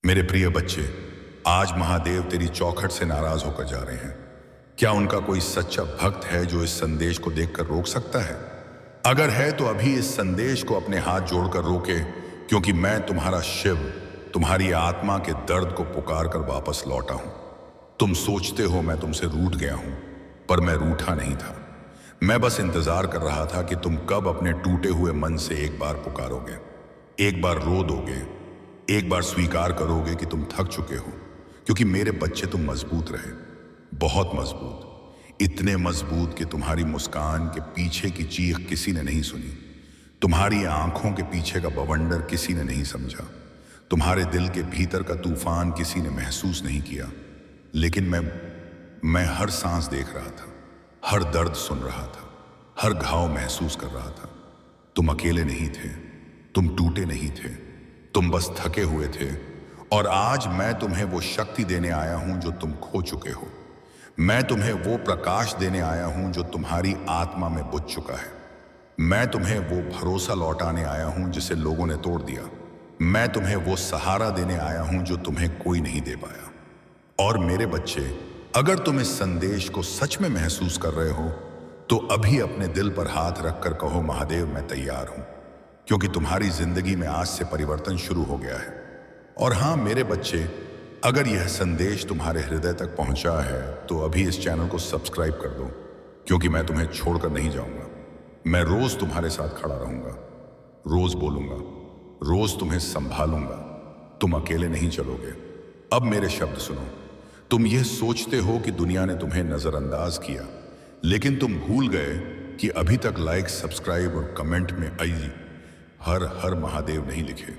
मेरे प्रिय बच्चे, आज महादेव तेरी चौखट से नाराज होकर जा रहे हैं। क्या उनका कोई सच्चा भक्त है जो इस संदेश को देखकर रोक सकता है? अगर है तो अभी इस संदेश को अपने हाथ जोड़कर रोके, क्योंकि मैं तुम्हारा शिव तुम्हारी आत्मा के दर्द को पुकार कर वापस लौटा हूं। तुम सोचते हो मैं तुमसे रूठ गया हूं, पर मैं रूठा नहीं था। मैं बस इंतजार कर रहा था कि तुम कब अपने टूटे हुए मन से एक बार पुकारोगे, एक बार रो दोगे, एक बार स्वीकार करोगे कि तुम थक चुके हो। क्योंकि मेरे बच्चे तुम मजबूत रहे, बहुत मजबूत, इतने मजबूत कि तुम्हारी मुस्कान के पीछे की चीख किसी ने नहीं सुनी, तुम्हारी आंखों के पीछे का बवंडर किसी ने नहीं समझा, तुम्हारे दिल के भीतर का तूफान किसी ने महसूस नहीं किया। लेकिन मैं हर सांस देख रहा था, हर दर्द सुन रहा था, हर घाव महसूस कर रहा था। तुम अकेले नहीं थे, तुम टूटे नहीं थे, तुम बस थके हुए थे। और आज मैं तुम्हें वो शक्ति देने आया हूं जो तुम खो चुके हो। मैं तुम्हें वो प्रकाश देने आया हूं जो तुम्हारी आत्मा में बुझ चुका है। मैं तुम्हें वो भरोसा लौटाने आया हूं जिसे लोगों ने तोड़ दिया। मैं तुम्हें वो सहारा देने आया हूं जो तुम्हें कोई नहीं दे पाया। और मेरे बच्चे, अगर तुम इस संदेश को सच में महसूस कर रहे हो तो अभी अपने दिल पर हाथ रखकर कहो, महादेव मैं तैयार हूं। क्योंकि तुम्हारी जिंदगी में आज से परिवर्तन शुरू हो गया है। और हाँ मेरे बच्चे, अगर यह संदेश तुम्हारे हृदय तक पहुंचा है तो अभी इस चैनल को सब्सक्राइब कर दो, क्योंकि मैं तुम्हें छोड़कर नहीं जाऊंगा। मैं रोज तुम्हारे साथ खड़ा रहूंगा, रोज बोलूंगा, रोज तुम्हें संभालूंगा। तुम अकेले नहीं चलोगे। अब मेरे शब्द सुनो। तुम यह सोचते हो कि दुनिया ने तुम्हें नजरअंदाज किया, लेकिन तुम भूल गए कि अभी तक लाइक, सब्सक्राइब और कमेंट में आई हर हर महादेव नहीं लिखे।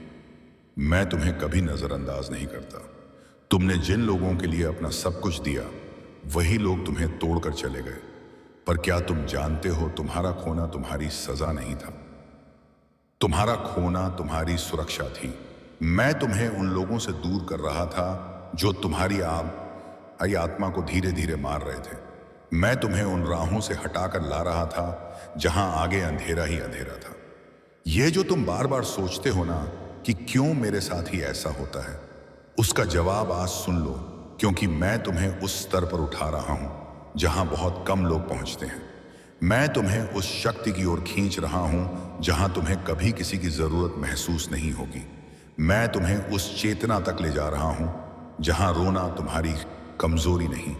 मैं तुम्हें कभी नजरअंदाज नहीं करता। तुमने जिन लोगों के लिए अपना सब कुछ दिया, वही लोग तुम्हें तोड़कर चले गए। पर क्या तुम जानते हो, तुम्हारा खोना तुम्हारी सजा नहीं था, तुम्हारा खोना तुम्हारी सुरक्षा थी। मैं तुम्हें उन लोगों से दूर कर रहा था जो तुम्हारी आत्मा को धीरे धीरे मार रहे थे। मैं तुम्हें उन राहों से हटाकर ला रहा था जहां आगे अंधेरा ही अंधेरा था। ये जो तुम बार बार सोचते हो ना कि क्यों मेरे साथ ही ऐसा होता है, उसका जवाब आज सुन लो। क्योंकि मैं तुम्हें उस स्तर पर उठा रहा हूं जहां बहुत कम लोग पहुंचते हैं। मैं तुम्हें उस शक्ति की ओर खींच रहा हूं जहां तुम्हें कभी किसी की जरूरत महसूस नहीं होगी। मैं तुम्हें उस चेतना तक ले जा रहा हूं जहां रोना तुम्हारी कमजोरी नहीं,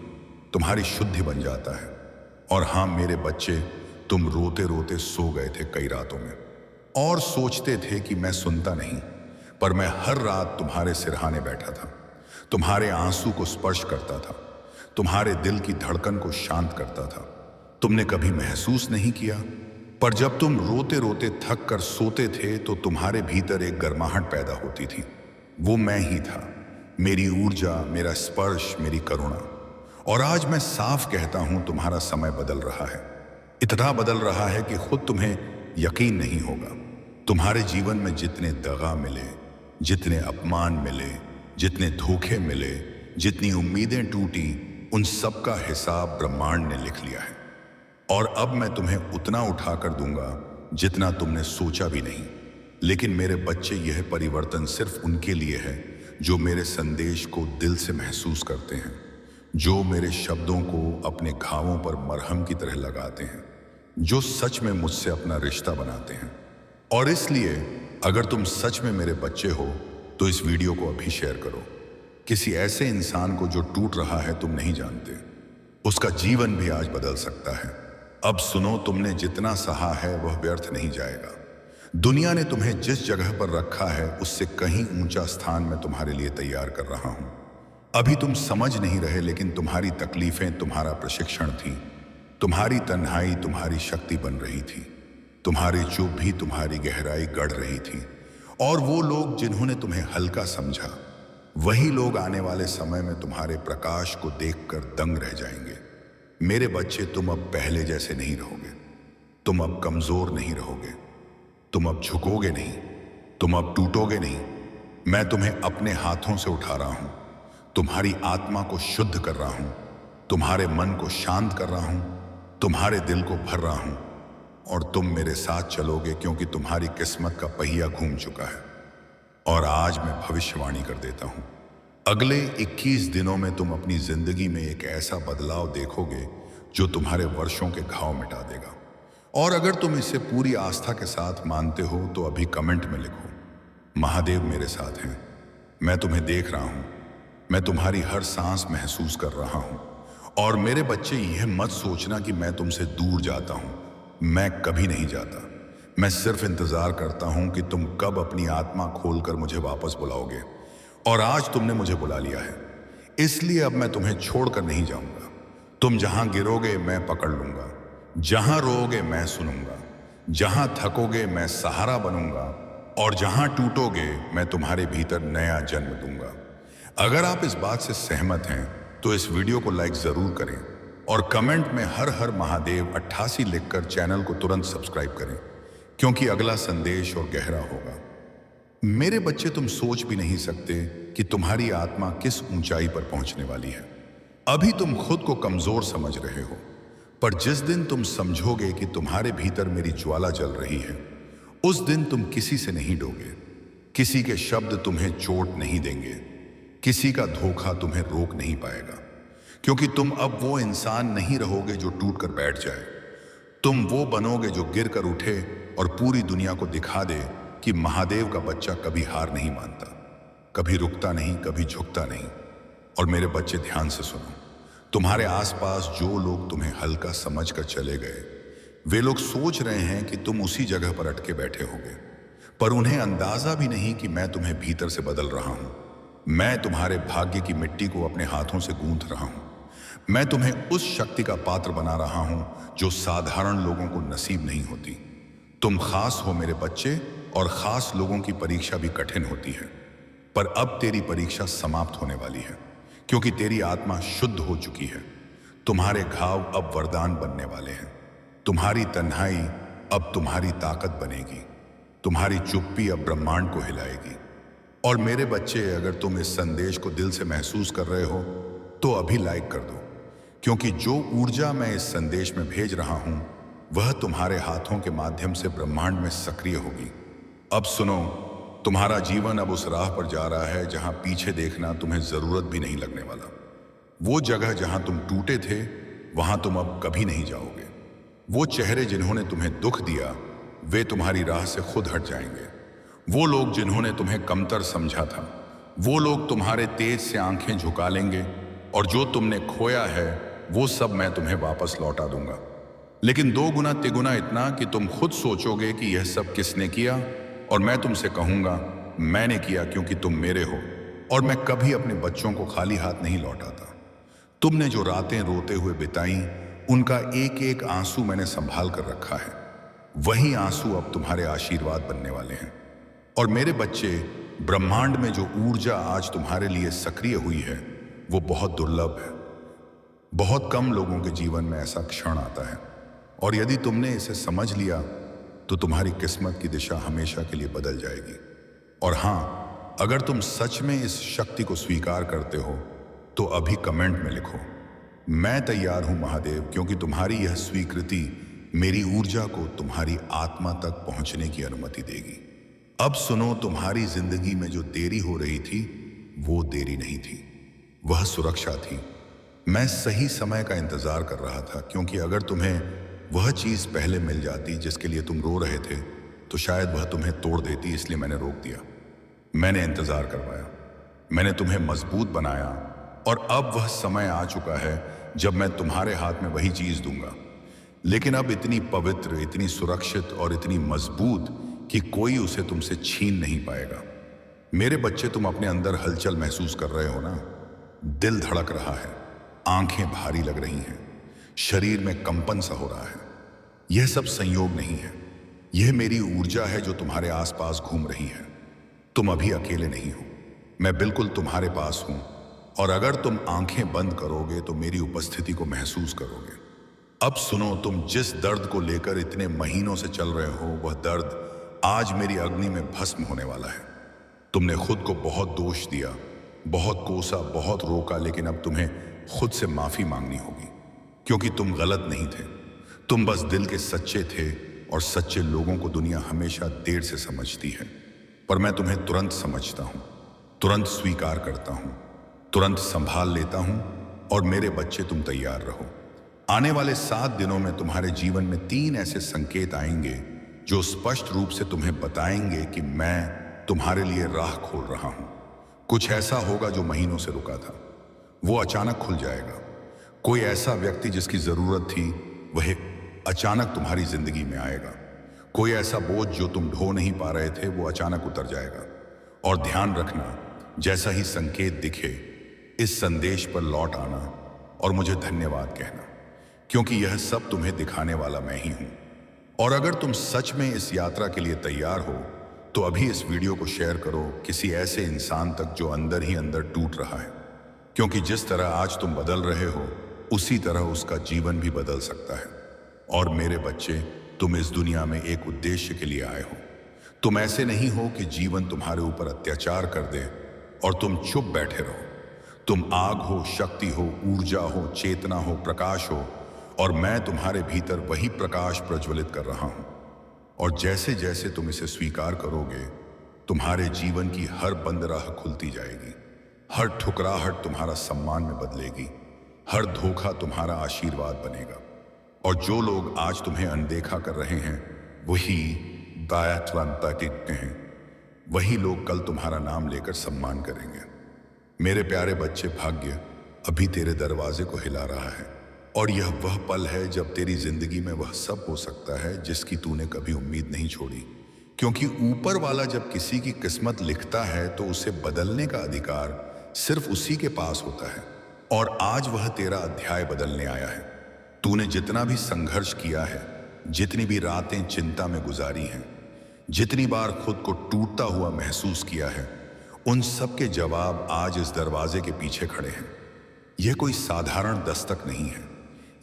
तुम्हारी शुद्धि बन जाता है। और हाँ मेरे बच्चे, तुम रोते रोते सो गए थे कई रातों में और सोचते थे कि मैं सुनता नहीं, पर मैं हर रात तुम्हारे सिरहाने बैठा था, तुम्हारे आंसू को स्पर्श करता था, तुम्हारे दिल की धड़कन को शांत करता था। तुमने कभी महसूस नहीं किया, पर जब तुम रोते रोते थक कर सोते थे तो तुम्हारे भीतर एक गर्माहट पैदा होती थी। वो मैं ही था, मेरी ऊर्जा, मेरा स्पर्श, मेरी करुणा। और आज मैं साफ कहता हूं, तुम्हारा समय बदल रहा है। इतना बदल रहा है कि खुद तुम्हें यकीन नहीं होगा। तुम्हारे जीवन में जितने दगा मिले, जितने अपमान मिले, जितने धोखे मिले, जितनी उम्मीदें टूटी, उन सब का हिसाब ब्रह्मांड ने लिख लिया है। और अब मैं तुम्हें उतना उठा कर दूंगा जितना तुमने सोचा भी नहीं। लेकिन मेरे बच्चे, यह परिवर्तन सिर्फ उनके लिए है जो मेरे संदेश को दिल से महसूस करते हैं, जो मेरे शब्दों को अपने घावों पर मरहम की तरह लगाते हैं, जो सच में मुझसे अपना रिश्ता बनाते हैं। और इसलिए अगर तुम सच में मेरे बच्चे हो तो इस वीडियो को अभी शेयर करो। किसी ऐसे इंसान को जो टूट रहा है, तुम नहीं जानते, उसका जीवन भी आज बदल सकता है। अब सुनो, तुमने जितना सहा है वह व्यर्थ नहीं जाएगा। दुनिया ने तुम्हें जिस जगह पर रखा है उससे कहीं ऊंचा स्थान मैं तुम्हारे लिए तैयार कर रहा हूं। अभी तुम समझ नहीं रहे, लेकिन तुम्हारी तकलीफें तुम्हारा प्रशिक्षण थी, तुम्हारी तन्हाई तुम्हारी शक्ति बन रही थी, तुम्हारी चुप भी तुम्हारी गहराई गढ़ रही थी। और वो लोग जिन्होंने तुम्हें हल्का समझा, वही लोग आने वाले समय में तुम्हारे प्रकाश को देखकर दंग रह जाएंगे। मेरे बच्चे, तुम अब पहले जैसे नहीं रहोगे, तुम अब कमजोर नहीं रहोगे, तुम अब झुकोगे नहीं, तुम अब टूटोगे नहीं। मैं तुम्हें अपने हाथों से उठा रहा हूं, तुम्हारी आत्मा को शुद्ध कर रहा हूं, तुम्हारे मन को शांत कर रहा हूं, तुम्हारे दिल को भर रहा हूं। और तुम मेरे साथ चलोगे, क्योंकि तुम्हारी किस्मत का पहिया घूम चुका है। और आज मैं भविष्यवाणी कर देता हूं, अगले 21 दिनों में तुम अपनी जिंदगी में एक ऐसा बदलाव देखोगे जो तुम्हारे वर्षों के घाव मिटा देगा। और अगर तुम इसे पूरी आस्था के साथ मानते हो तो अभी कमेंट में लिखो, महादेव मेरे साथ हैं, मैं तुम्हें देख रहा हूं, मैं तुम्हारी हर सांस महसूस कर रहा हूं। और मेरे बच्चे, यह मत सोचना कि मैं तुमसे दूर जाता हूं, मैं कभी नहीं जाता। मैं सिर्फ इंतजार करता हूं कि तुम कब अपनी आत्मा खोलकर मुझे वापस बुलाओगे। और आज तुमने मुझे बुला लिया है, इसलिए अब मैं तुम्हें छोड़कर नहीं जाऊंगा। तुम जहां गिरोगे मैं पकड़ लूंगा, जहां रोओगे मैं सुनूंगा, जहां थकोगे मैं सहारा बनूंगा, और जहां टूटोगे मैं तुम्हारे भीतर नया जन्म दूंगा। अगर आप इस बात से सहमत हैं तो इस वीडियो को लाइक जरूर करें और कमेंट में हर हर महादेव 88 लिखकर चैनल को तुरंत सब्सक्राइब करें, क्योंकि अगला संदेश और गहरा होगा। मेरे बच्चे, तुम सोच भी नहीं सकते कि तुम्हारी आत्मा किस ऊंचाई पर पहुंचने वाली है। अभी तुम खुद को कमजोर समझ रहे हो, पर जिस दिन तुम समझोगे कि तुम्हारे भीतर मेरी ज्वाला जल रही है, उस दिन तुम किसी से नहीं डरोगे, किसी के शब्द तुम्हें चोट नहीं देंगे, किसी का धोखा तुम्हें रोक नहीं पाएगा, क्योंकि तुम अब वो इंसान नहीं रहोगे जो टूट कर बैठ जाए। तुम वो बनोगे जो गिर कर उठे और पूरी दुनिया को दिखा दे कि महादेव का बच्चा कभी हार नहीं मानता, कभी रुकता नहीं, कभी झुकता नहीं। और मेरे बच्चे, ध्यान से सुनो, तुम्हारे आसपास जो लोग तुम्हें हल्का समझ कर चले गए, वे लोग सोच रहे हैं कि तुम उसी जगह पर अटके बैठे होगे, पर उन्हें अंदाजा भी नहीं कि मैं तुम्हें भीतर से बदल रहा हूं। मैं तुम्हारे भाग्य की मिट्टी को अपने हाथों से गूंथ रहा हूं। मैं तुम्हें उस शक्ति का पात्र बना रहा हूं जो साधारण लोगों को नसीब नहीं होती। तुम खास हो मेरे बच्चे, और खास लोगों की परीक्षा भी कठिन होती है, पर अब तेरी परीक्षा समाप्त होने वाली है, क्योंकि तेरी आत्मा शुद्ध हो चुकी है। तुम्हारे घाव अब वरदान बनने वाले हैं। तुम्हारी तन्हाई अब तुम्हारी ताकत बनेगी, तुम्हारी चुप्पी अब ब्रह्मांड को हिलाएगी। और मेरे बच्चे, अगर तुम इस संदेश को दिल से महसूस कर रहे हो तो अभी लाइक कर दो, क्योंकि जो ऊर्जा मैं इस संदेश में भेज रहा हूं वह तुम्हारे हाथों के माध्यम से ब्रह्मांड में सक्रिय होगी। अब सुनो, तुम्हारा जीवन अब उस राह पर जा रहा है जहां पीछे देखना तुम्हें जरूरत भी नहीं लगने वाला। वो जगह जहां तुम टूटे थे, वहां तुम अब कभी नहीं जाओगे। वो चेहरे जिन्होंने तुम्हें दुख दिया, वे तुम्हारी राह से खुद हट जाएंगे। वो लोग जिन्होंने तुम्हें कमतर समझा था, वो लोग तुम्हारे तेज से आंखें झुका लेंगे, और जो तुमने खोया है वो सब मैं तुम्हें वापस लौटा दूंगा। लेकिन 2 गुना तिगुना इतना कि तुम खुद सोचोगे कि यह सब किसने किया, और मैं तुमसे कहूंगा, मैंने किया, क्योंकि तुम मेरे हो। और मैं कभी अपने बच्चों को खाली हाथ नहीं लौटाता। तुमने जो रातें रोते हुए बिताई, उनका एक एक आंसू मैंने संभाल कर रखा है। वही आंसू अब तुम्हारे आशीर्वाद बनने वाले हैं। और मेरे बच्चे, ब्रह्मांड में जो ऊर्जा आज तुम्हारे लिए सक्रिय हुई है वो बहुत दुर्लभ है। बहुत कम लोगों के जीवन में ऐसा क्षण आता है, और यदि तुमने इसे समझ लिया तो तुम्हारी किस्मत की दिशा हमेशा के लिए बदल जाएगी। और हां, अगर तुम सच में इस शक्ति को स्वीकार करते हो तो अभी कमेंट में लिखो, मैं तैयार हूं महादेव, क्योंकि तुम्हारी यह स्वीकृति मेरी ऊर्जा को तुम्हारी आत्मा तक पहुंचने की अनुमति देगी। अब सुनो, तुम्हारी जिंदगी में जो देरी हो रही थी वो देरी नहीं थी, वह सुरक्षा थी। मैं सही समय का इंतजार कर रहा था, क्योंकि अगर तुम्हें वह चीज पहले मिल जाती जिसके लिए तुम रो रहे थे तो शायद वह तुम्हें तोड़ देती, इसलिए मैंने रोक दिया। मैंने इंतजार करवाया, मैंने तुम्हें मजबूत बनाया, और अब वह समय आ चुका है जब मैं तुम्हारे हाथ में वही चीज दूंगा, लेकिन अब इतनी पवित्र, इतनी सुरक्षित और इतनी मजबूत कि कोई उसे तुमसे छीन नहीं पाएगा। मेरे बच्चे, तुम अपने अंदर हलचल महसूस कर रहे हो ना? दिल धड़क रहा है, आंखें भारी लग रही हैं, शरीर में कंपन सा हो रहा है। यह सब संयोग नहीं है, यह मेरी ऊर्जा है जो तुम्हारे आसपास घूम रही है। तुम अभी अकेले नहीं हो, मैं बिल्कुल तुम्हारे पास हूं, और अगर तुम आंखें बंद करोगे तो मेरी उपस्थिति को महसूस करोगे। अब सुनो, तुम जिस दर्द को लेकर इतने महीनों से चल रहे हो, वह दर्द आज मेरी अग्नि में भस्म होने वाला है। तुमने खुद को बहुत दोष दिया, बहुत कोसा, बहुत रोका, लेकिन अब तुम्हें खुद से माफी मांगनी होगी, क्योंकि तुम गलत नहीं थे। तुम बस दिल के सच्चे थे, और सच्चे लोगों को दुनिया हमेशा देर से समझती है। पर मैं तुम्हें तुरंत समझता हूं, तुरंत स्वीकार करता हूं, तुरंत संभाल लेता हूं और मेरे बच्चे तुम तैयार रहो। आने वाले 7 दिनों में तुम्हारे जीवन में 3 ऐसे संकेत आएंगे जो स्पष्ट रूप से तुम्हें बताएंगे कि मैं तुम्हारे लिए राह खोल रहा हूं। कुछ ऐसा होगा जो महीनों से रुका था, वो अचानक खुल जाएगा। कोई ऐसा व्यक्ति जिसकी जरूरत थी वह अचानक तुम्हारी जिंदगी में आएगा। कोई ऐसा बोझ जो तुम ढो नहीं पा रहे थे वो अचानक उतर जाएगा। और ध्यान रखना, जैसा ही संकेत दिखे इस संदेश पर लौट आना और मुझे धन्यवाद कहना, क्योंकि यह सब तुम्हें दिखाने वाला मैं ही हूं। और अगर तुम सच में इस यात्रा के लिए तैयार हो तो अभी इस वीडियो को शेयर करो किसी ऐसे इंसान तक जो अंदर ही अंदर टूट रहा है, क्योंकि जिस तरह आज तुम बदल रहे हो उसी तरह उसका जीवन भी बदल सकता है। और मेरे बच्चे, तुम इस दुनिया में एक उद्देश्य के लिए आए हो। तुम ऐसे नहीं हो कि जीवन तुम्हारे ऊपर अत्याचार कर दे और तुम चुप बैठे रहो। तुम आग हो, शक्ति हो, ऊर्जा हो, चेतना हो, प्रकाश हो, और मैं तुम्हारे भीतर वही प्रकाश प्रज्वलित कर रहा हूं। और जैसे जैसे तुम इसे स्वीकार करोगे तुम्हारे जीवन की हर बंद राह खुलती जाएगी, हर ठुकराहट तुम्हारा सम्मान में बदलेगी, हर धोखा तुम्हारा आशीर्वाद बनेगा। और जो लोग आज तुम्हें अनदेखा कर रहे हैं वही हैं, वही लोग कल तुम्हारा नाम लेकर सम्मान करेंगे। मेरे प्यारे बच्चे, भाग्य अभी तेरे दरवाजे को हिला रहा है और यह वह पल है जब तेरी जिंदगी में वह सब हो सकता है जिसकी तूने कभी उम्मीद नहीं छोड़ी। क्योंकि ऊपर वाला जब किसी की किस्मत लिखता है तो उसे बदलने का अधिकार सिर्फ उसी के पास होता है। और आज वह तेरा अध्याय बदलने आया है। तूने जितना भी संघर्ष किया है, जितनी भी रातें चिंता में गुजारी हैं, जितनी बार खुद को टूटता हुआ महसूस किया है, उन सब के जवाब आज इस दरवाजे के पीछे खड़े हैं। यह कोई साधारण दस्तक नहीं है,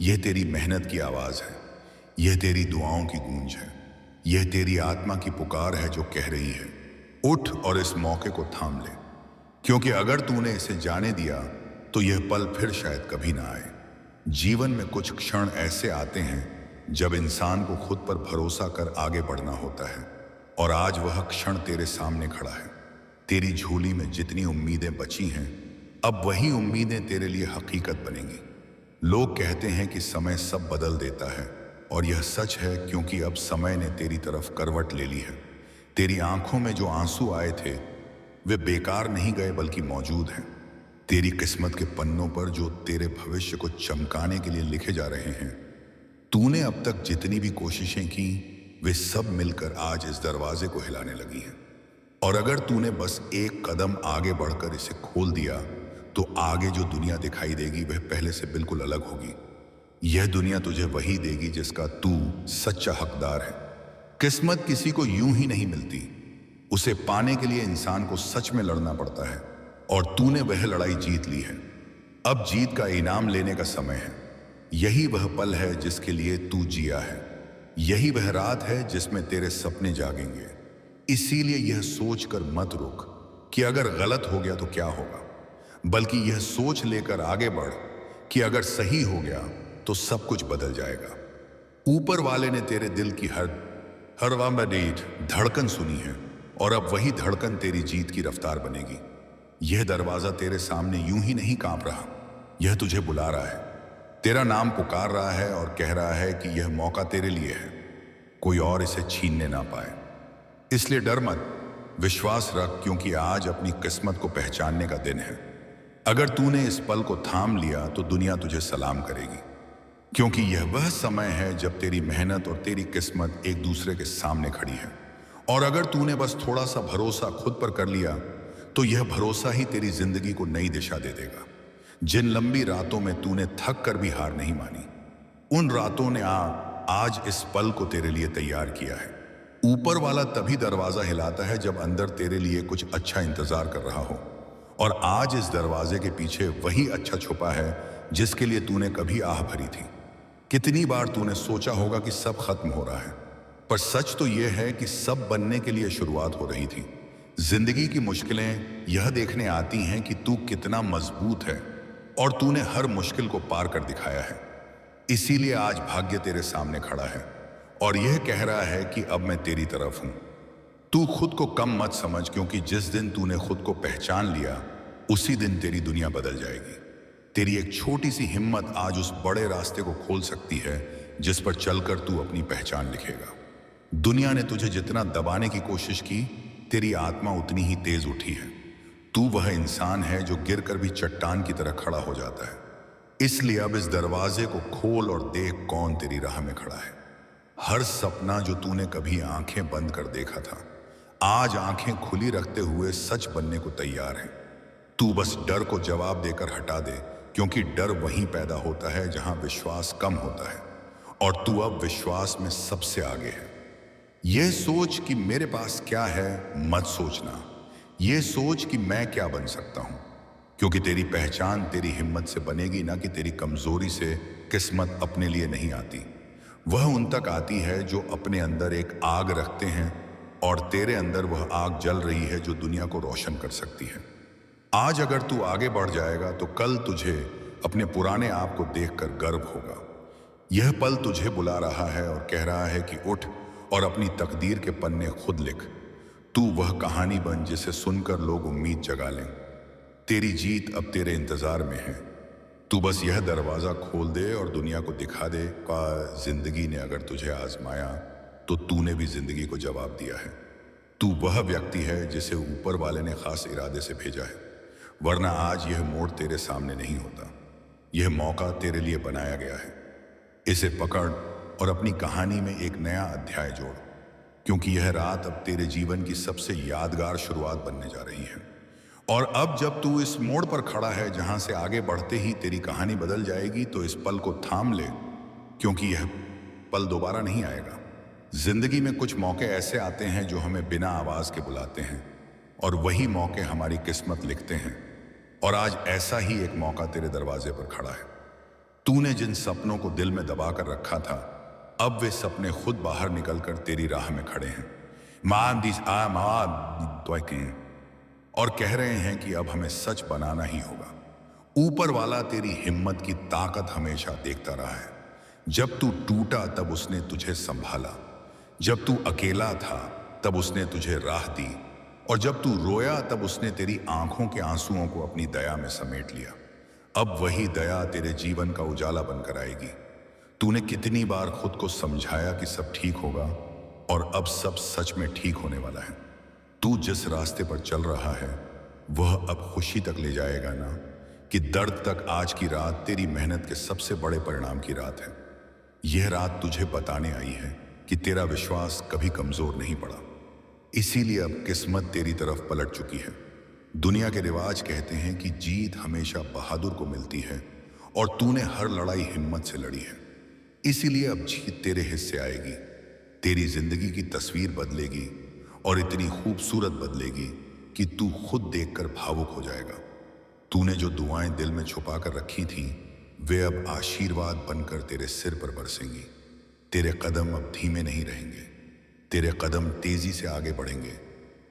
यह तेरी मेहनत की आवाज है, यह तेरी दुआओं की गूंज है, यह तेरी आत्मा की पुकार है जो कह रही है, उठ और इस मौके को थाम ले। क्योंकि अगर तूने इसे जाने दिया तो यह पल फिर शायद कभी ना आए। जीवन में कुछ क्षण ऐसे आते हैं जब इंसान को खुद पर भरोसा कर आगे बढ़ना होता है, और आज वह क्षण तेरे सामने खड़ा है। तेरी झोली में जितनी उम्मीदें बची हैं, अब वही उम्मीदें तेरे लिए हकीकत बनेंगी। लोग कहते हैं कि समय सब बदल देता है, और यह सच है, क्योंकि अब समय ने तेरी तरफ करवट ले ली है। तेरी आंखों में जो आंसू आए थे वे बेकार नहीं गए बल्कि मौजूद हैं। तेरी किस्मत के पन्नों पर जो तेरे भविष्य को चमकाने के लिए लिखे जा रहे हैं। तूने अब तक जितनी भी कोशिशें की वे सब मिलकर आज इस दरवाजे को हिलाने लगी हैं। और अगर तूने बस एक कदम आगे बढ़कर इसे खोल दिया तो आगे जो दुनिया दिखाई देगी वह पहले से बिल्कुल अलग होगी। यह दुनिया तुझे वही देगी जिसका तू सच्चा हकदार है। किस्मत किसी को यूं ही नहीं मिलती, उसे पाने के लिए इंसान को सच में लड़ना पड़ता है, और तूने वह लड़ाई जीत ली है। अब जीत का इनाम लेने का समय है। यही वह पल है जिसके लिए तू जिया है, यही वह रात है जिसमें तेरे सपने जागेंगे। इसीलिए यह सोचकर मत रुक कि अगर गलत हो गया तो क्या होगा, बल्कि यह सोच लेकर आगे बढ़ कि अगर सही हो गया तो सब कुछ बदल जाएगा। ऊपर वाले ने तेरे दिल की हर धड़कन सुनी है, और अब वही धड़कन तेरी जीत की रफ्तार बनेगी। यह दरवाजा तेरे सामने यूं ही नहीं कांप रहा, यह तुझे बुला रहा है, तेरा नाम पुकार रहा है और कह रहा है कि यह मौका तेरे लिए है, कोई और इसे छीनने ना पाए। इसलिए डर मत, विश्वास रख, क्योंकि आज अपनी किस्मत को पहचानने का दिन है। अगर तूने इस पल को थाम लिया तो दुनिया तुझे सलाम करेगी, क्योंकि यह वह समय है जब तेरी मेहनत और तेरी किस्मत एक दूसरे के सामने खड़ी है। और अगर तूने बस थोड़ा सा भरोसा खुद पर कर लिया तो यह भरोसा ही तेरी जिंदगी को नई दिशा दे देगा। जिन लंबी रातों में तूने थक कर भी हार नहीं मानी, उन रातों ने आज इस पल को तेरे लिए तैयार किया है। ऊपर वाला तभी दरवाजा हिलाता है जब अंदर तेरे लिए कुछ अच्छा इंतजार कर रहा हो, और आज इस दरवाजे के पीछे वही अच्छा छुपा है जिसके लिए तूने कभी आह भरी थी। कितनी बार तूने सोचा होगा कि सब खत्म हो रहा है, पर सच तो यह है कि सब बनने के लिए शुरुआत हो रही थी। जिंदगी की मुश्किलें यह देखने आती हैं कि तू कितना मजबूत है, और तूने हर मुश्किल को पार कर दिखाया है। इसीलिए आज भाग्य तेरे सामने खड़ा है और यह कह रहा है कि अब मैं तेरी तरफ हूं। तू खुद को कम मत समझ, क्योंकि जिस दिन तूने खुद को पहचान लिया उसी दिन तेरी दुनिया बदल जाएगी। तेरी एक छोटी सी हिम्मत आज उस बड़े रास्ते को खोल सकती है जिस पर चलकर तू अपनी पहचान लिखेगा। दुनिया ने तुझे जितना दबाने की कोशिश की, तेरी आत्मा उतनी ही तेज उठी है। तू वह इंसान है जो गिरकर भी चट्टान की तरह खड़ा हो जाता है। इसलिए अब इस दरवाजे को खोल और देख कौन तेरी राह में खड़ा है। हर सपना जो तूने कभी आंखें बंद कर देखा था, आज आंखें खुली रखते हुए सच बनने को तैयार है। तू बस डर को जवाब देकर हटा दे, क्योंकि डर वहीं पैदा होता है जहां विश्वास कम होता है, और तू अब विश्वास में सबसे आगे है। यह सोच कि मेरे पास क्या है मत सोचना, यह सोच कि मैं क्या बन सकता हूं, क्योंकि तेरी पहचान तेरी हिम्मत से बनेगी, ना कि तेरी कमजोरी से। किस्मत अपने लिए नहीं आती, वह उन तक आती है जो अपने अंदर एक आग रखते हैं, और तेरे अंदर वह आग जल रही है जो दुनिया को रोशन कर सकती है। आज अगर तू आगे बढ़ जाएगा तो कल तुझे अपने पुराने आप को देखकर गर्व होगा। यह पल तुझे बुला रहा है और कह रहा है कि उठ और अपनी तकदीर के पन्ने खुद लिख। तू वह कहानी बन जिसे सुनकर लोग उम्मीद जगा लें। तेरी जीत अब तेरे इंतजार में है। तू बस यह दरवाजा खोल दे और दुनिया को दिखा दे का जिंदगी ने अगर तुझे आजमाया तो तूने भी जिंदगी को जवाब दिया है। तू वह व्यक्ति है जिसे ऊपर वाले ने खास इरादे से भेजा है, वरना आज यह मोड़ तेरे सामने नहीं होता। यह मौका तेरे लिए बनाया गया है। इसे पकड़ और अपनी कहानी में एक नया अध्याय जोड़, क्योंकि यह रात अब तेरे जीवन की सबसे यादगार शुरुआत बनने जा रही है। और अब जब तू इस मोड़ पर खड़ा है जहां से आगे बढ़ते ही तेरी कहानी बदल जाएगी, तो इस पल को थाम ले, क्योंकि यह पल दोबारा नहीं आएगा। जिंदगी में कुछ मौके ऐसे आते हैं जो हमें बिना आवाज के बुलाते हैं, और वही मौके हमारी किस्मत लिखते हैं। और आज ऐसा ही एक मौका तेरे दरवाजे पर खड़ा है। तूने जिन सपनों को दिल में दबा कर रखा था, अब वे सपने खुद बाहर निकलकर तेरी राह में खड़े हैं। और कह रहे हैं कि अब हमें सच बनाना ही होगा। ऊपर वाला तेरी हिम्मत की ताकत हमेशा देखता रहा है। जब तू टूटा तब उसने तुझे संभाला, जब तू अकेला था तब उसने तुझे राह दी, और जब तू रोया तब उसने तेरी आंखों के आंसुओं को अपनी दया में समेट लिया। अब वही दया तेरे जीवन का उजाला बनकर आएगी। तूने कितनी बार खुद को समझाया कि सब ठीक होगा, और अब सब सच में ठीक होने वाला है। तू जिस रास्ते पर चल रहा है वह अब खुशी तक ले जाएगा ना, कि दर्द तक। आज की रात तेरी मेहनत के सबसे बड़े परिणाम की रात है। यह रात तुझे बताने आई है कि तेरा विश्वास कभी कमजोर नहीं पड़ा। इसीलिए अब किस्मत तेरी तरफ पलट चुकी है। दुनिया के रिवाज कहते हैं कि जीत हमेशा बहादुर को मिलती है, और तूने हर लड़ाई हिम्मत से लड़ी है। इसीलिए अब जीत तेरे हिस्से आएगी। तेरी जिंदगी की तस्वीर बदलेगी, और इतनी खूबसूरत बदलेगी कि तू खुद देखकर भावुक हो जाएगा। तूने जो दुआएं दिल में छुपा कर रखी थीं, वे अब आशीर्वाद बनकर तेरे सिर पर बरसेंगी। तेरे कदम अब धीमे नहीं रहेंगे, तेरे कदम तेजी से आगे बढ़ेंगे,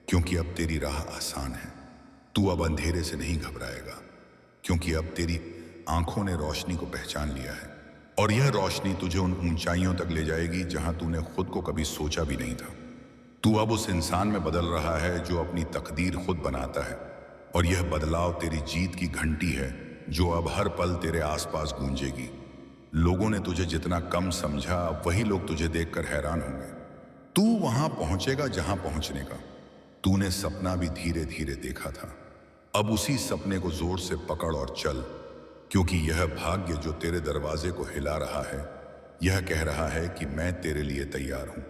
क्योंकि अब तेरी राह आसान है। तू अब अंधेरे से नहीं घबराएगा, क्योंकि अब तेरी आंखों ने रोशनी को पहचान लिया है, और यह रोशनी तुझे उन ऊंचाइयों तक ले जाएगी जहां तूने खुद को कभी सोचा भी नहीं था। तू अब उस इंसान में बदल रहा है जो अपनी तकदीर खुद बनाता है, और यह बदलाव तेरी जीत की घंटी है जो अब हर पल तेरे आसपास गूंजेगी। लोगों ने तुझे जितना कम समझा, अब वही लोग तुझे देखकर हैरान होंगे। तू वहां पहुंचेगा जहां पहुंचने का तूने सपना भी धीरे धीरे देखा था। अब उसी सपने को जोर से पकड़ और चल, क्योंकि यह भाग्य जो तेरे दरवाजे को हिला रहा है, यह कह रहा है कि मैं तेरे लिए तैयार हूं।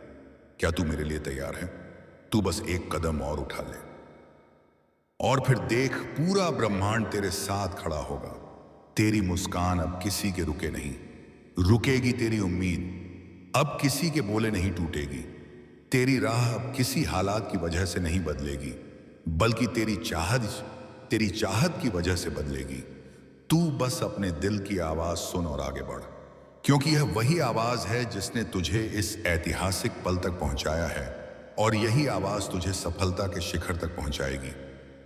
क्या तू मेरे लिए तैयार है? तू बस एक कदम और उठा ले, और फिर देख, पूरा ब्रह्मांड तेरे साथ खड़ा होगा। तेरी मुस्कान अब किसी के रुके नहीं रुकेगी, तेरी उम्मीद अब किसी के बोले नहीं टूटेगी, तेरी राह अब किसी हालात की वजह से नहीं बदलेगी, बल्कि तेरी चाहत की वजह से बदलेगी। तू बस अपने दिल की आवाज सुन और आगे बढ़, क्योंकि यह वही आवाज है जिसने तुझे इस ऐतिहासिक पल तक पहुंचाया है, और यही आवाज तुझे सफलता के शिखर तक पहुंचाएगी।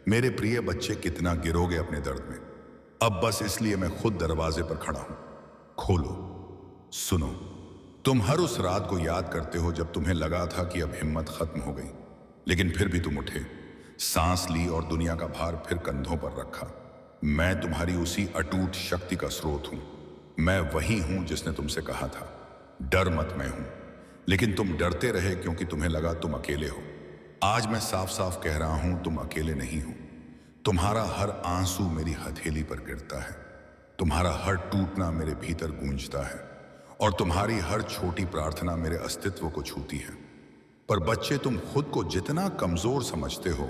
मेरे प्रिय बच्चे, कितना गिरोगे अपने दर्द में? अब बस इसलिए मैं खुद दरवाजे पर खड़ा हूं। खोलो, सुनो। तुम हर उस रात को याद करते हो जब तुम्हें लगा था कि अब हिम्मत खत्म हो गई, लेकिन फिर भी तुम उठे। सांस ली और दुनिया का भार फिर कंधों पर रखा। मैं तुम्हारी उसी अटूट शक्ति का स्रोत हूं। मैं वही हूं जिसने तुमसे कहा था, डर मत, मैं हूं। लेकिन तुम डरते रहे क्योंकि तुम्हें लगा तुम अकेले हो। आज मैं साफ साफ कह रहा हूं, तुम अकेले नहीं हो। तुम्हारा हर आंसू मेरी हथेली पर गिरता है, तुम्हारा हर टूटना मेरे भीतर गूंजता है, और तुम्हारी हर छोटी प्रार्थना मेरे अस्तित्व को छूती है। पर बच्चे, तुम खुद को जितना कमजोर समझते हो,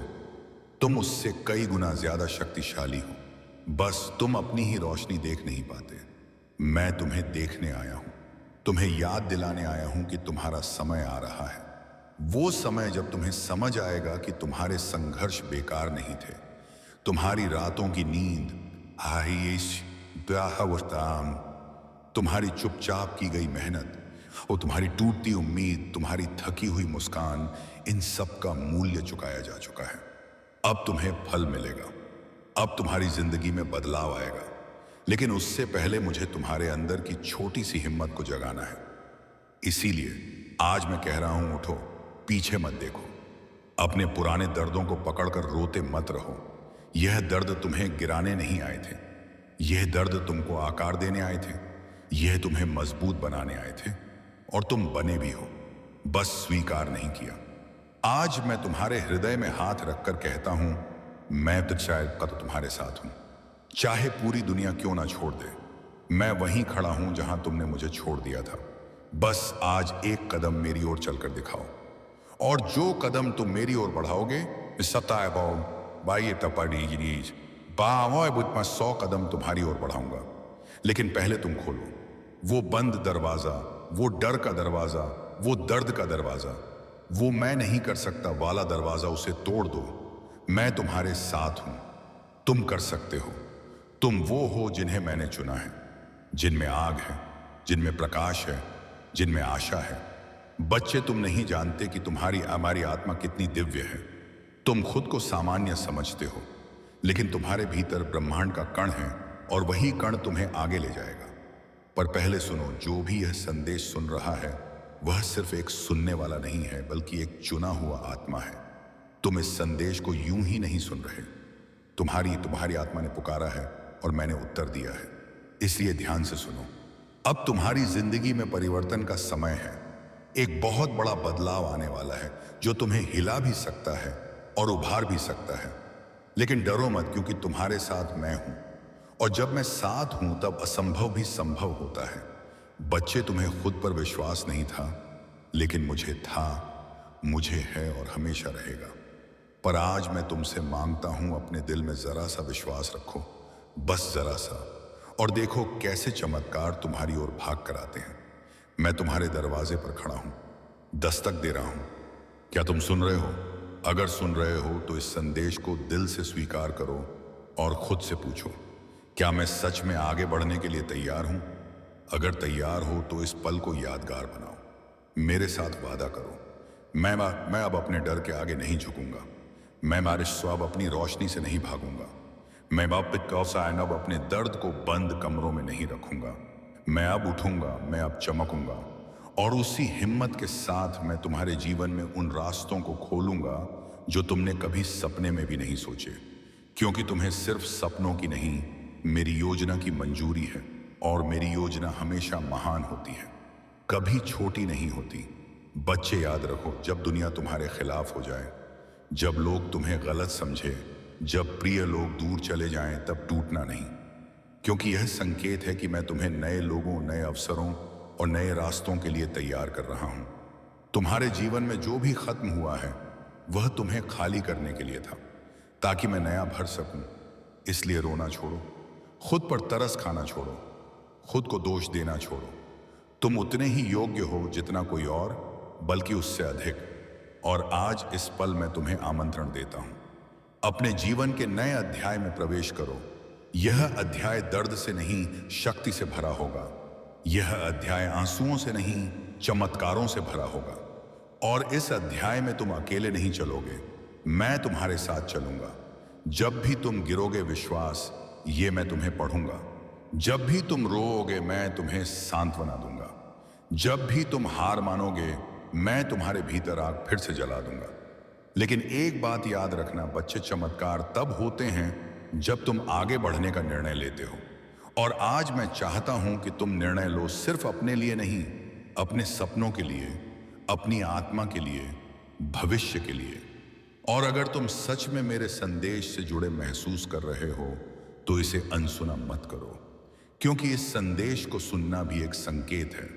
तुम उससे कई गुना ज्यादा शक्तिशाली हो। बस तुम अपनी ही रोशनी देख नहीं पाते। मैं तुम्हें देखने आया हूं, तुम्हें याद दिलाने आया हूं कि तुम्हारा समय आ रहा है। वो समय जब तुम्हें समझ आएगा कि तुम्हारे संघर्ष बेकार नहीं थे, तुम्हारी रातों की नींद, तुम्हारी चुपचाप की गई मेहनत और तुम्हारी टूटती उम्मीद, तुम्हारी थकी हुई मुस्कान, इन सब का मूल्य चुकाया जा चुका है। अब तुम्हें फल मिलेगा, अब तुम्हारी जिंदगी में बदलाव आएगा। लेकिन उससे पहले मुझे तुम्हारे अंदर की छोटी सी हिम्मत को जगाना है। इसीलिए आज मैं कह रहा हूं, उठो, पीछे मत देखो, अपने पुराने दर्दों को पकड़कर रोते मत रहो। यह दर्द तुम्हें गिराने नहीं आए थे, यह दर्द तुमको आकार देने आए थे, यह तुम्हें मजबूत बनाने आए थे, और तुम बने भी हो, बस स्वीकार नहीं किया। आज मैं तुम्हारे हृदय में हाथ रखकर कहता हूं, मैं तो शायद कद तुम्हारे साथ हूं, चाहे पूरी दुनिया क्यों ना छोड़ दे। मैं वहीं खड़ा हूं जहां तुमने मुझे छोड़ दिया था। बस आज एक कदम मेरी ओर चलकर दिखाओ, और जो कदम तुम मेरी ओर बढ़ाओगे, 100 कदम तुम्हारी ओर बढ़ाऊंगा। लेकिन पहले तुम खोलो वो बंद दरवाजा, वो डर का दरवाजा, वो दर्द का दरवाजा, वो मैं नहीं कर सकता वाला दरवाजा, उसे तोड़ दो। मैं तुम्हारे साथ हूं, तुम कर सकते हो। तुम वो हो जिन्हें मैंने चुना है, जिनमें आग है, जिनमें प्रकाश है, जिनमें आशा है। बच्चे, तुम नहीं जानते कि तुम्हारी हमारी आत्मा कितनी दिव्य है। तुम खुद को सामान्य समझते हो, लेकिन तुम्हारे भीतर ब्रह्मांड का कण है, और वही कण तुम्हें आगे ले जाएगा। पर पहले सुनो, जो भी यह संदेश सुन रहा है वह सिर्फ एक सुनने वाला नहीं है, बल्कि एक चुना हुआ आत्मा है। तुम इस संदेश को यूं ही नहीं सुन रहे, तुम्हारी आत्मा ने पुकारा है और मैंने उत्तर दिया है। इसलिए ध्यान से सुनो। अब तुम्हारी जिंदगी में परिवर्तन का समय है। एक बहुत बड़ा बदलाव आने वाला है, जो तुम्हें हिला भी सकता है और उभार भी सकता है। लेकिन डरो मत, क्योंकि तुम्हारे साथ मैं हूं, और जब मैं साथ हूं तब असंभव भी संभव होता है। बच्चे, तुम्हें खुद पर विश्वास नहीं था, लेकिन मुझे था, मुझे है और हमेशा रहेगा। पर आज मैं तुमसे मांगता हूं, अपने दिल में जरा सा विश्वास रखो, बस जरा सा, और देखो कैसे चमत्कार तुम्हारी ओर भाग कर आते हैं। मैं तुम्हारे दरवाजे पर खड़ा हूं, दस्तक दे रहा हूं। क्या तुम सुन रहे हो? अगर सुन रहे हो तो इस संदेश को दिल से स्वीकार करो और खुद से पूछो, क्या मैं सच में आगे बढ़ने के लिए तैयार हूं? अगर तैयार हो तो इस पल को यादगार बनाओ। मेरे साथ वादा करो, मैं अब अपने डर के आगे नहीं झुकूंगा। मैं अब अपनी रोशनी से नहीं भागूंगा। मैं अब अपने दर्द को बंद कमरों में नहीं रखूंगा। मैं अब उठूंगा, मैं अब चमकूंगा, और उसी हिम्मत के साथ मैं तुम्हारे जीवन में उन रास्तों को खोलूंगा जो तुमने कभी सपने में भी नहीं सोचे। क्योंकि तुम्हें सिर्फ सपनों की नहीं, मेरी योजना की मंजूरी है, और मेरी योजना हमेशा महान होती है, कभी छोटी नहीं होती। बच्चे, याद रखो, जब दुनिया तुम्हारे खिलाफ हो जाए, जब लोग तुम्हें गलत समझे, जब प्रिय लोग दूर चले जाएं, तब टूटना नहीं, क्योंकि यह संकेत है कि मैं तुम्हें नए लोगों, नए अवसरों और नए रास्तों के लिए तैयार कर रहा हूं। तुम्हारे जीवन में जो भी खत्म हुआ है वह तुम्हें खाली करने के लिए था, ताकि मैं नया भर सकूं। इसलिए रोना छोड़ो, खुद पर तरस खाना छोड़ो, खुद को दोष देना छोड़ो। तुम उतने ही योग्य हो जितना कोई और, बल्कि उससे अधिक। और आज इस पल मैं तुम्हें आमंत्रण देता हूं, अपने जीवन के नए अध्याय में प्रवेश करो। यह अध्याय दर्द से नहीं, शक्ति से भरा होगा। यह अध्याय आंसुओं से नहीं, चमत्कारों से भरा होगा। और इस अध्याय में तुम अकेले नहीं चलोगे, मैं तुम्हारे साथ चलूंगा। जब भी तुम गिरोगे विश्वास, ये मैं तुम्हें पढ़ूंगा। जब भी तुम रोओगे, मैं तुम्हें सांत्वना दूंगा। जब भी तुम हार मानोगे, मैं तुम्हारे भीतर आग फिर से जला दूंगा। लेकिन एक बात याद रखना, बच्चे चमत्कार तब होते हैं जब तुम आगे बढ़ने का निर्णय लेते हो। और आज मैं चाहता हूं कि तुम निर्णय लो, सिर्फ अपने लिए नहीं, अपने सपनों के लिए, अपनी आत्मा के लिए, भविष्य के लिए। और अगर तुम सच में मेरे संदेश से जुड़े महसूस कर रहे हो तो इसे अनसुना मत करो, क्योंकि इस संदेश को सुनना भी एक संकेत है।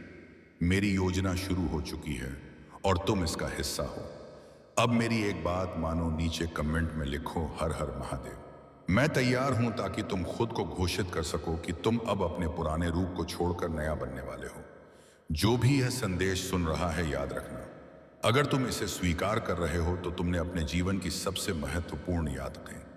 मेरी योजना शुरू हो चुकी है और तुम इसका हिस्सा हो। अब मेरी एक बात मानो, नीचे कमेंट में लिखो हर हर महादेव। मैं तैयार हूं ताकि तुम खुद को घोषित कर सको कि तुम अब अपने पुराने रूप को छोड़कर नया बनने वाले हो। जो भी यह संदेश सुन रहा है, याद रखना, अगर तुम इसे स्वीकार कर रहे हो तो तुमने अपने जीवन की सबसे महत्वपूर्ण यादें